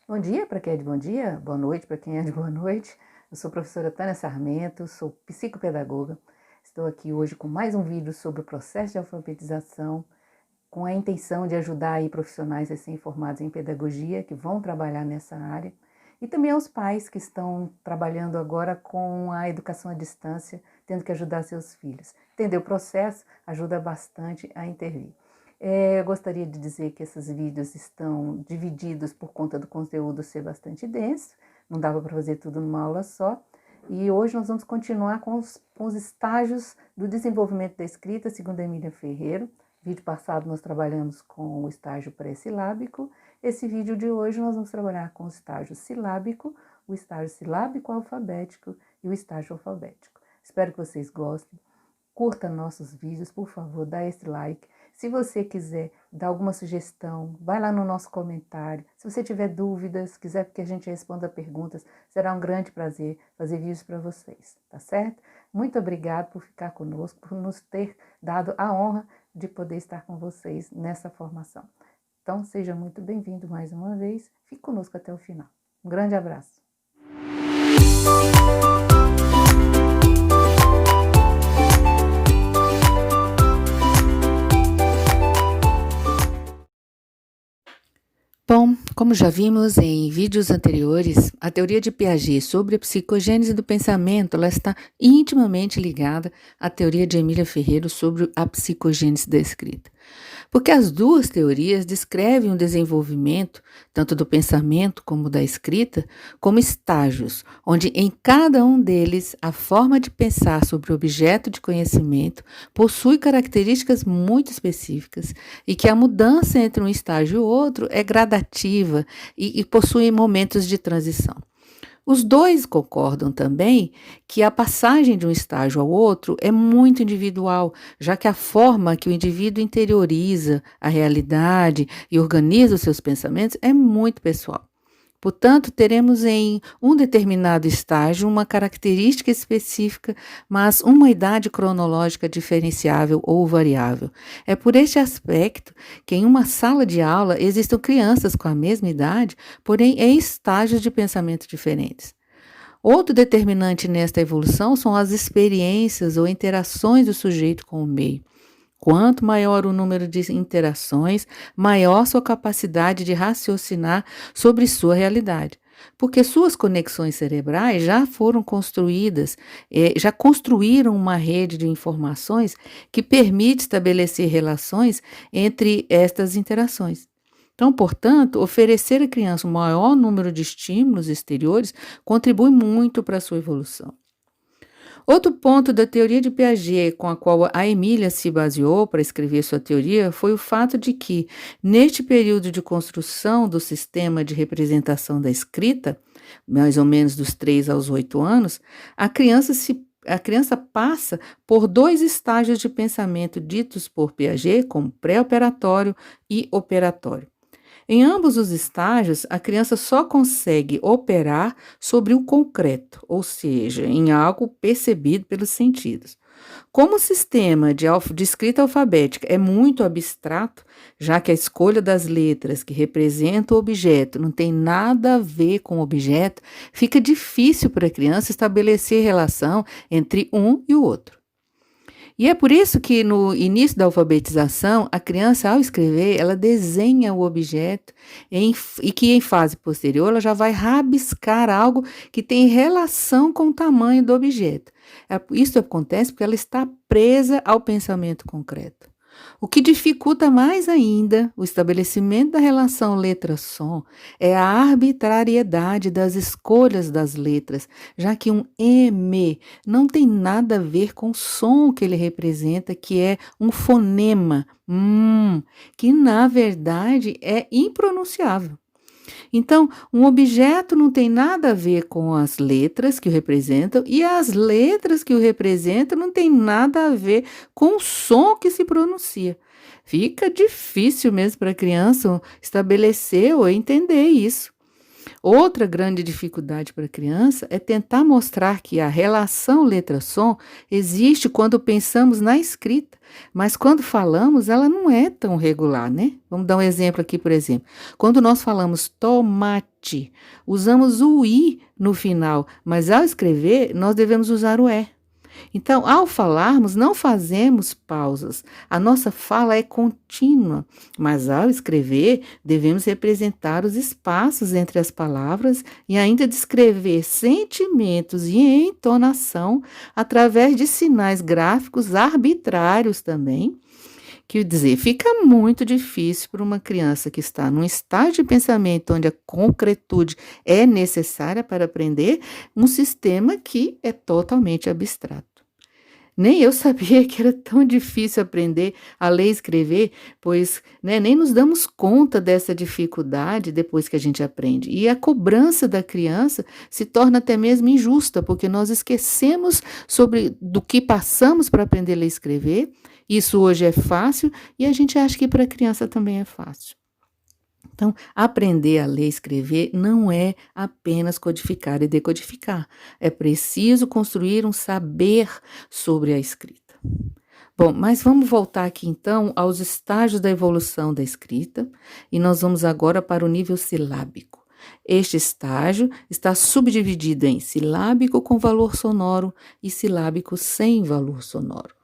Bom dia para quem é de bom dia, boa noite para quem é de boa noite. Eu sou a professora Tânia Sarmento, sou psicopedagoga. Estou aqui hoje com mais um vídeo sobre o processo de alfabetização, com a intenção de ajudar aí profissionais recém-formados em pedagogia que vão trabalhar nessa área e também aos pais que estão trabalhando agora com a educação à distância, tendo que ajudar seus filhos. Entender o processo ajuda bastante a intervir. Eu gostaria de dizer que esses vídeos estão divididos por conta do conteúdo ser bastante denso, não dava para fazer tudo numa aula só. E hoje nós vamos continuar com os estágios do desenvolvimento da escrita, segundo a Emília Ferreiro. Vídeo passado nós trabalhamos com o estágio pré-silábico. Esse vídeo de hoje nós vamos trabalhar com o estágio silábico, o estágio silábico alfabético e o estágio alfabético. Espero que vocês gostem. Curta nossos vídeos, por favor, dá esse like. Se você quiser dar alguma sugestão, vai lá no nosso comentário. Se você tiver dúvidas, quiser que a gente responda perguntas, será um grande prazer fazer vídeos para vocês, tá certo? Muito obrigado por ficar conosco, por nos ter dado a honra de poder estar com vocês nessa formação. Então, seja muito bem-vindo mais uma vez. Fique conosco até o final. Um grande abraço. Bom, como já vimos em vídeos anteriores, a teoria de Piaget sobre a psicogênese do pensamento ela está intimamente ligada à teoria de Emília Ferreiro sobre a psicogênese da escrita. Porque as duas teorias descrevem o desenvolvimento, tanto do pensamento como da escrita, como estágios, onde em cada um deles a forma de pensar sobre o objeto de conhecimento possui características muito específicas e que a mudança entre um estágio e outro é gradativa e possui momentos de transição. Os dois concordam também que a passagem de um estágio ao outro é muito individual, já que a forma que o indivíduo interioriza a realidade e organiza os seus pensamentos é muito pessoal. Portanto, teremos em um determinado estágio uma característica específica, mas uma idade cronológica diferenciável ou variável. É por este aspecto que em uma sala de aula existem crianças com a mesma idade, porém em estágios de pensamento diferentes. Outro determinante nesta evolução são as experiências ou interações do sujeito com o meio. Quanto maior o número de interações, maior sua capacidade de raciocinar sobre sua realidade. Porque suas conexões cerebrais já foram construídas, já construíram uma rede de informações que permite estabelecer relações entre estas interações. Então, portanto, oferecer à criança um maior número de estímulos exteriores contribui muito para a sua evolução. Outro ponto da teoria de Piaget, com a qual a Emília se baseou para escrever sua teoria, foi o fato de que, neste período de construção do sistema de representação da escrita, mais ou menos dos 3 aos 8 anos, a criança passa por dois estágios de pensamento ditos por Piaget como pré-operatório e operatório. Em ambos os estágios, a criança só consegue operar sobre o concreto, ou seja, em algo percebido pelos sentidos. Como o sistema de escrita alfabética é muito abstrato, já que a escolha das letras que representam o objeto não tem nada a ver com o objeto, fica difícil para a criança estabelecer relação entre um e o outro. E é por isso que no início da alfabetização, a criança, ao escrever, ela desenha o objeto e que em fase posterior ela já vai rabiscar algo que tem relação com o tamanho do objeto. Isso acontece porque ela está presa ao pensamento concreto. O que dificulta mais ainda o estabelecimento da relação letra-som é a arbitrariedade das escolhas das letras, já que um M não tem nada a ver com o som que ele representa, que é um fonema, que na verdade é impronunciável. Então, um objeto não tem nada a ver com as letras que o representam e as letras que o representam não tem nada a ver com o som que se pronuncia. Fica difícil mesmo para a criança estabelecer ou entender isso. Outra grande dificuldade para a criança é tentar mostrar que a relação letra-som existe quando pensamos na escrita, mas quando falamos ela não é tão regular, né? Vamos dar um exemplo aqui, por exemplo. Quando nós falamos tomate, usamos o i no final, mas ao escrever nós devemos usar o é. Então, ao falarmos, não fazemos pausas. A nossa fala é contínua, mas ao escrever, devemos representar os espaços entre as palavras e ainda descrever sentimentos e entonação através de sinais gráficos arbitrários também. Quer dizer, fica muito difícil para uma criança que está num estágio de pensamento onde a concretude é necessária para aprender, um sistema que é totalmente abstrato. Nem eu sabia que era tão difícil aprender a ler e escrever, pois nem nos damos conta dessa dificuldade depois que a gente aprende. E a cobrança da criança se torna até mesmo injusta, porque nós esquecemos do que passamos para aprender a ler e escrever. Isso hoje é fácil e a gente acha que para a criança também é fácil. Então, aprender a ler e escrever não é apenas codificar e decodificar. É preciso construir um saber sobre a escrita. Bom, mas vamos voltar aqui então aos estágios da evolução da escrita e nós vamos agora para o nível silábico. Este estágio está subdividido em silábico com valor sonoro e silábico sem valor sonoro.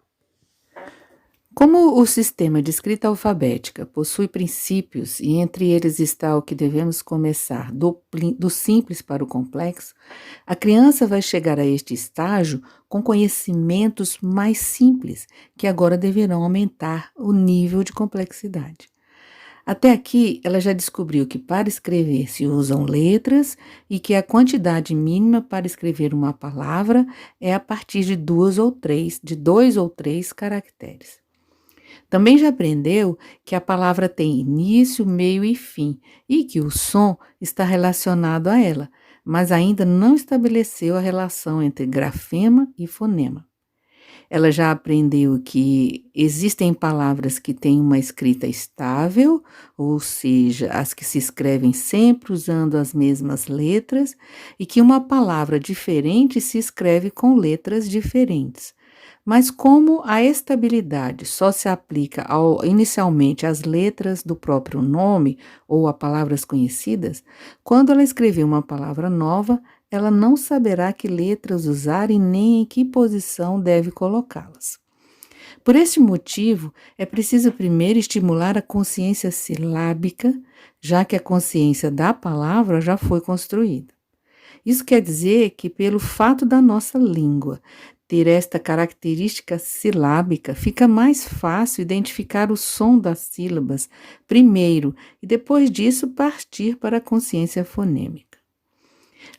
Como o sistema de escrita alfabética possui princípios e entre eles está o que devemos começar do simples para o complexo, a criança vai chegar a este estágio com conhecimentos mais simples, que agora deverão aumentar o nível de complexidade. Até aqui, ela já descobriu que para escrever se usam letras e que a quantidade mínima para escrever uma palavra é a partir de dois ou três caracteres. Também já aprendeu que a palavra tem início, meio e fim e que o som está relacionado a ela, mas ainda não estabeleceu a relação entre grafema e fonema. Ela já aprendeu que existem palavras que têm uma escrita estável, ou seja, as que se escrevem sempre usando as mesmas letras, e que uma palavra diferente se escreve com letras diferentes. Mas como a estabilidade só se aplica inicialmente às letras do próprio nome ou a palavras conhecidas, quando ela escrever uma palavra nova, ela não saberá que letras usar e nem em que posição deve colocá-las. Por este motivo, é preciso primeiro estimular a consciência silábica, já que a consciência da palavra já foi construída. Isso quer dizer que, pelo fato da nossa língua ter esta característica silábica, fica mais fácil identificar o som das sílabas primeiro e depois disso partir para a consciência fonêmica.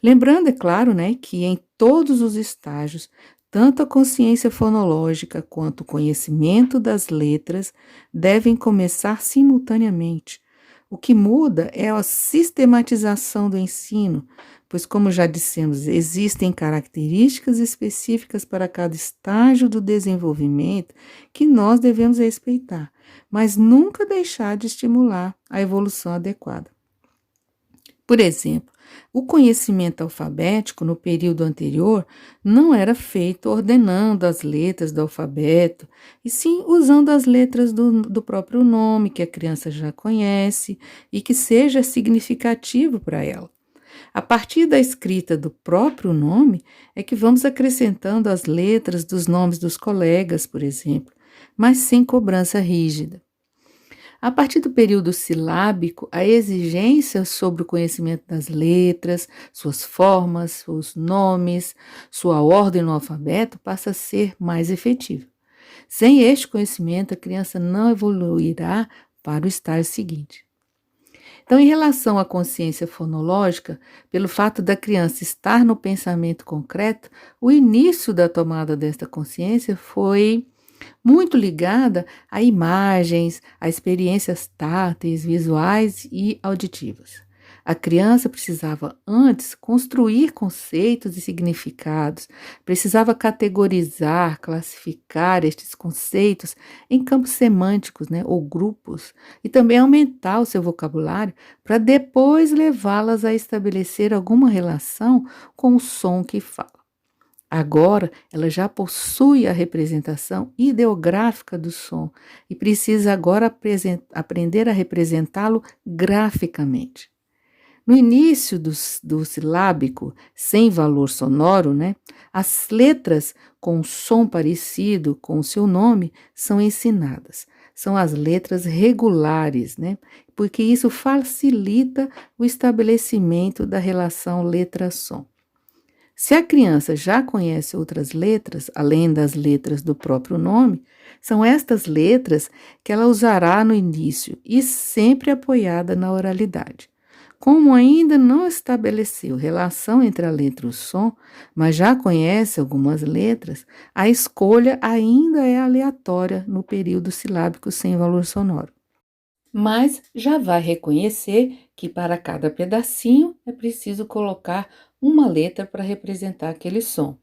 Lembrando, é claro, que em todos os estágios, tanto a consciência fonológica quanto o conhecimento das letras devem começar simultaneamente. O que muda é a sistematização do ensino, pois, como já dissemos, existem características específicas para cada estágio do desenvolvimento que nós devemos respeitar, mas nunca deixar de estimular a evolução adequada. Por exemplo, o conhecimento alfabético no período anterior não era feito ordenando as letras do alfabeto, e sim usando as letras do próprio nome, que a criança já conhece e que seja significativo para ela. A partir da escrita do próprio nome é que vamos acrescentando as letras dos nomes dos colegas, por exemplo, mas sem cobrança rígida. A partir do período silábico, a exigência sobre o conhecimento das letras, suas formas, seus nomes, sua ordem no alfabeto passa a ser mais efetiva. Sem este conhecimento, a criança não evoluirá para o estágio seguinte. Então, em relação à consciência fonológica, pelo fato da criança estar no pensamento concreto, o início da tomada desta consciência foi muito ligada a imagens, a experiências táteis, visuais e auditivas. A criança precisava antes construir conceitos e significados, precisava categorizar, classificar estes conceitos em campos semânticos, né, ou grupos, e também aumentar o seu vocabulário para depois levá-las a estabelecer alguma relação com o som que fala. Agora, ela já possui a representação ideográfica do som e precisa agora aprender a representá-lo graficamente. No início do silábico, sem valor sonoro, né, as letras com som parecido com o seu nome são ensinadas. São as letras regulares, né, porque isso facilita o estabelecimento da relação letra-som. Se a criança já conhece outras letras, além das letras do próprio nome, são estas letras que ela usará no início e sempre apoiada na oralidade. Como ainda não estabeleceu relação entre a letra e o som, mas já conhece algumas letras, a escolha ainda é aleatória no período silábico sem valor sonoro. Mas já vai reconhecer que para cada pedacinho é preciso colocar uma letra para representar aquele som.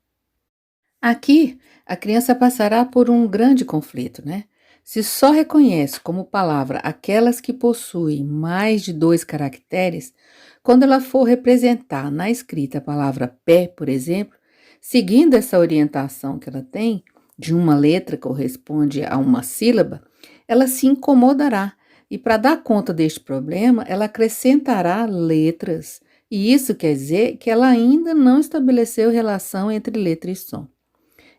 Aqui, a criança passará por um grande conflito, né? Se só reconhece como palavra aquelas que possuem mais de 2 caracteres, quando ela for representar na escrita a palavra pé, por exemplo, seguindo essa orientação que ela tem, de uma letra que corresponde a uma sílaba, ela se incomodará. E para dar conta deste problema, ela acrescentará letras. E isso quer dizer que ela ainda não estabeleceu relação entre letra e som.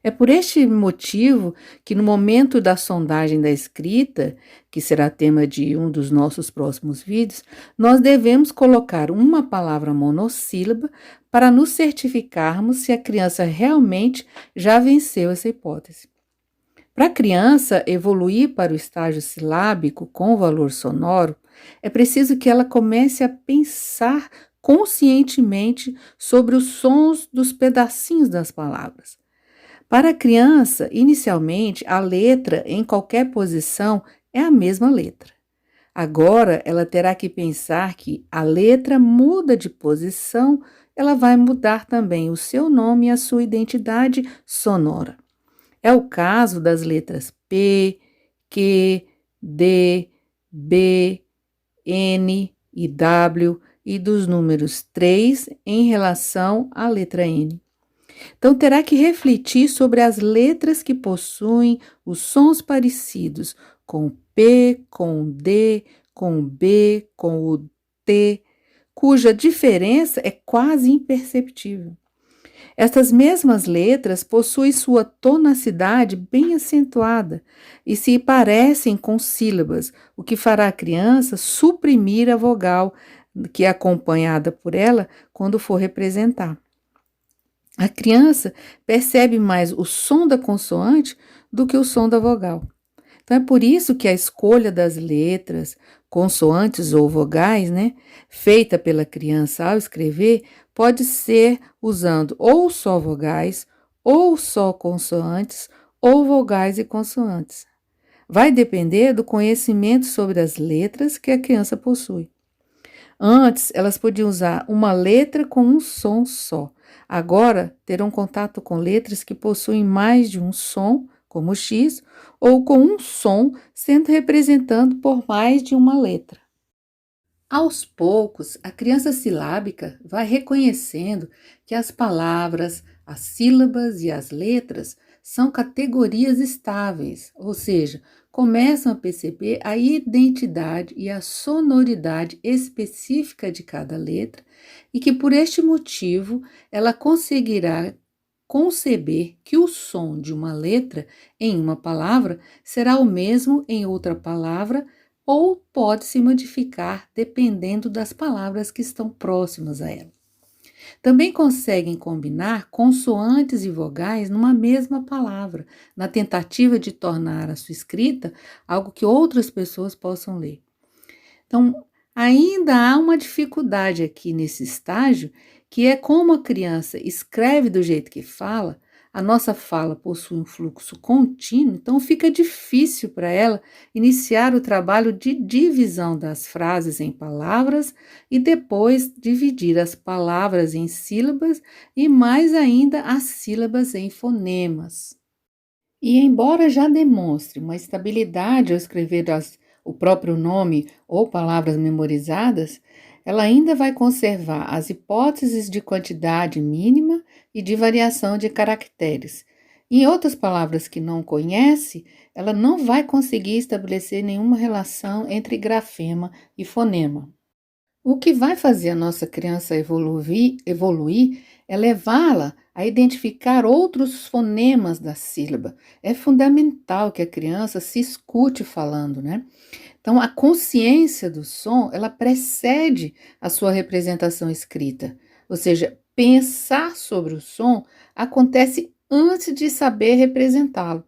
É por este motivo que, no momento da sondagem da escrita, que será tema de um dos nossos próximos vídeos, nós devemos colocar uma palavra monossílaba para nos certificarmos se a criança realmente já venceu essa hipótese. Para a criança evoluir para o estágio silábico com valor sonoro, é preciso que ela comece a pensar conscientemente sobre os sons dos pedacinhos das palavras. Para a criança, inicialmente, a letra em qualquer posição é a mesma letra. Agora, ela terá que pensar que a letra muda de posição, ela vai mudar também o seu nome e a sua identidade sonora. É o caso das letras P, Q, D, B, N e W e dos números 3 em relação à letra N. Então, terá que refletir sobre as letras que possuem os sons parecidos com o P, com o D, com o B, com o T, cuja diferença é quase imperceptível. Estas mesmas letras possuem sua tonacidade bem acentuada e se parecem com sílabas, o que fará a criança suprimir a vogal que é acompanhada por ela quando for representar. A criança percebe mais o som da consoante do que o som da vogal. Então, é por isso que a escolha das letras, consoantes ou vogais, né, feita pela criança ao escrever, pode ser usando ou só vogais, ou só consoantes, ou vogais e consoantes. Vai depender do conhecimento sobre as letras que a criança possui. Antes, elas podiam usar uma letra com um som só. Agora, terão contato com letras que possuem mais de um som, como o X, ou com um som sendo representado por mais de uma letra. Aos poucos, a criança silábica vai reconhecendo que as palavras, as sílabas e as letras são categorias estáveis, ou seja, começam a perceber a identidade e a sonoridade específica de cada letra e que, por este motivo, ela conseguirá conceber que o som de uma letra em uma palavra será o mesmo em outra palavra ou pode se modificar dependendo das palavras que estão próximas a ela. Também conseguem combinar consoantes e vogais numa mesma palavra, na tentativa de tornar a sua escrita algo que outras pessoas possam ler. Então, ainda há uma dificuldade aqui nesse estágio, que é como a criança escreve do jeito que fala, a nossa fala possui um fluxo contínuo, então fica difícil para ela iniciar o trabalho de divisão das frases em palavras e depois dividir as palavras em sílabas e mais ainda as sílabas em fonemas. E embora já demonstre uma estabilidade ao escrever o próprio nome ou palavras memorizadas, ela ainda vai conservar as hipóteses de quantidade mínima e de variação de caracteres. Em outras palavras que não conhece, ela não vai conseguir estabelecer nenhuma relação entre grafema e fonema. O que vai fazer a nossa criança evoluir é levá-la a identificar outros fonemas da sílaba. É fundamental que a criança se escute falando, né? Então, a consciência do som, ela precede a sua representação escrita. Ou seja, pensar sobre o som acontece antes de saber representá-lo.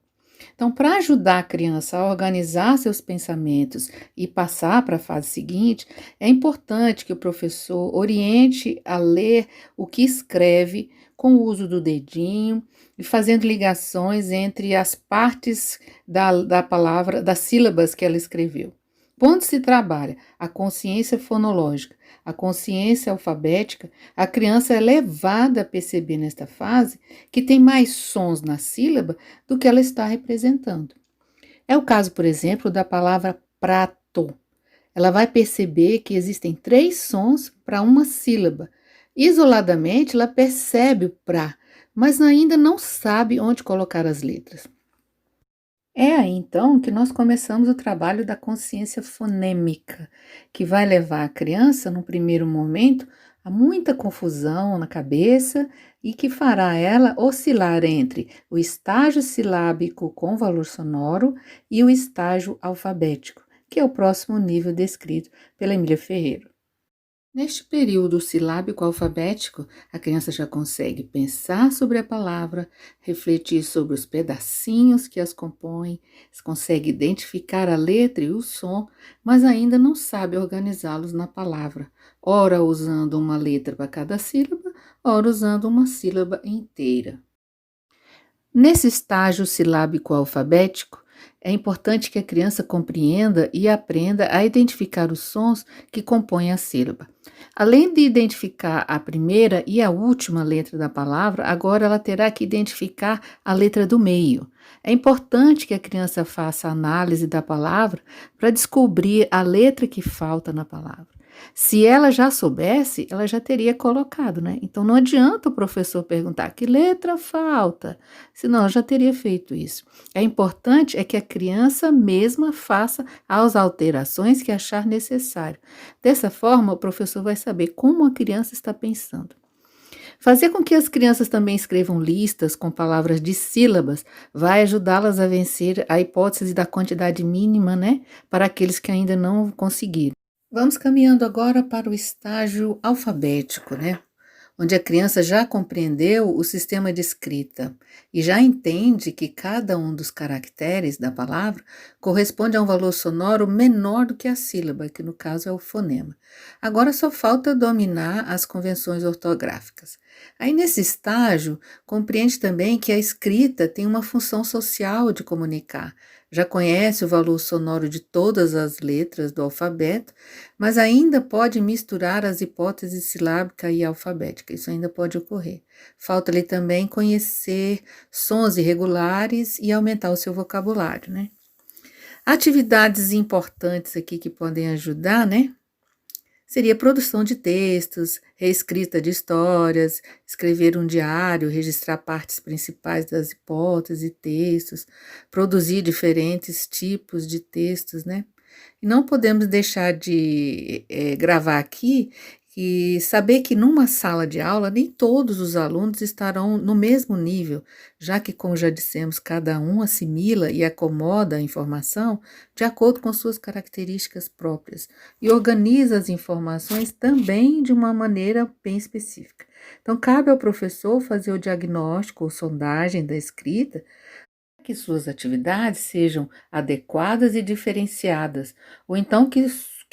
Então, para ajudar a criança a organizar seus pensamentos e passar para a fase seguinte, é importante que o professor oriente a ler o que escreve com o uso do dedinho e fazendo ligações entre as partes da palavra, das sílabas que ela escreveu. Quando se trabalha a consciência fonológica, a consciência alfabética, a criança é levada a perceber nesta fase que tem mais sons na sílaba do que ela está representando. É o caso, por exemplo, da palavra prato. Ela vai perceber que existem 3 sons para uma sílaba. Isoladamente, ela percebe o pra, mas ainda não sabe onde colocar as letras. É aí então que nós começamos o trabalho da consciência fonêmica, que vai levar a criança, no primeiro momento, a muita confusão na cabeça e que fará ela oscilar entre o estágio silábico com valor sonoro e o estágio alfabético, que é o próximo nível descrito pela Emília Ferreira. Neste período silábico alfabético, a criança já consegue pensar sobre a palavra, refletir sobre os pedacinhos que as compõem, consegue identificar a letra e o som, mas ainda não sabe organizá-los na palavra, ora usando uma letra para cada sílaba, ora usando uma sílaba inteira. Nesse estágio silábico alfabético, é importante que a criança compreenda e aprenda a identificar os sons que compõem a sílaba. Além de identificar a primeira e a última letra da palavra, agora ela terá que identificar a letra do meio. É importante que a criança faça a análise da palavra para descobrir a letra que falta na palavra. Se ela já soubesse, ela já teria colocado, né? Então não adianta o professor perguntar que letra falta, senão ela já teria feito isso. É importante é que a criança mesma faça as alterações que achar necessário. Dessa forma, o professor vai saber como a criança está pensando. Fazer com que as crianças também escrevam listas com palavras de sílabas vai ajudá-las a vencer a hipótese da quantidade mínima, né? Para aqueles que ainda não conseguiram. Vamos caminhando agora para o estágio alfabético, né? Onde a criança já compreendeu o sistema de escrita e já entende que cada um dos caracteres da palavra corresponde a um valor sonoro menor do que a sílaba, que no caso é o fonema. Agora só falta dominar as convenções ortográficas. Aí nesse estágio, compreende também que a escrita tem uma função social de comunicar. Já conhece o valor sonoro de todas as letras do alfabeto, mas ainda pode misturar as hipóteses silábica e alfabética. Isso ainda pode ocorrer. Falta-lhe também conhecer sons irregulares e aumentar o seu vocabulário, né? Atividades importantes aqui que podem ajudar, né? Seria produção de textos, reescrita de histórias, escrever um diário, registrar partes principais das hipóteses e textos, produzir diferentes tipos de textos, né? E não podemos deixar de gravar aqui e saber que numa sala de aula nem todos os alunos estarão no mesmo nível, já que, como já dissemos, cada um assimila e acomoda a informação de acordo com suas características próprias e organiza as informações também de uma maneira bem específica. Então, cabe ao professor fazer o diagnóstico ou sondagem da escrita, que suas atividades sejam adequadas e diferenciadas, ou então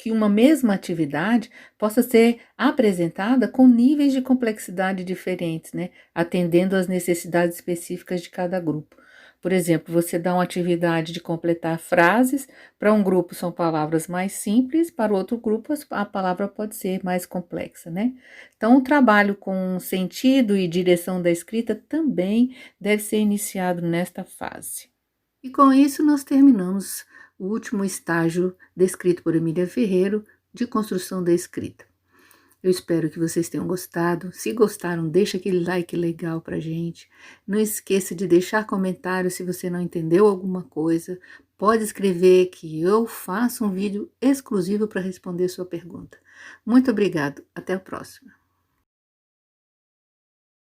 que uma mesma atividade possa ser apresentada com níveis de complexidade diferentes, né? Atendendo às necessidades específicas de cada grupo. Por exemplo, você dá uma atividade de completar frases, para um grupo são palavras mais simples, para outro grupo a palavra pode ser mais complexa, né? Então, o trabalho com sentido e direção da escrita também deve ser iniciado nesta fase. E com isso nós terminamos o último estágio descrito por Emília Ferreiro de construção da escrita. Eu espero que vocês tenham gostado. Se gostaram, deixa aquele like legal pra gente. Não esqueça de deixar comentário se você não entendeu alguma coisa. Pode escrever que eu faço um vídeo exclusivo para responder sua pergunta. Muito obrigado. Até a próxima.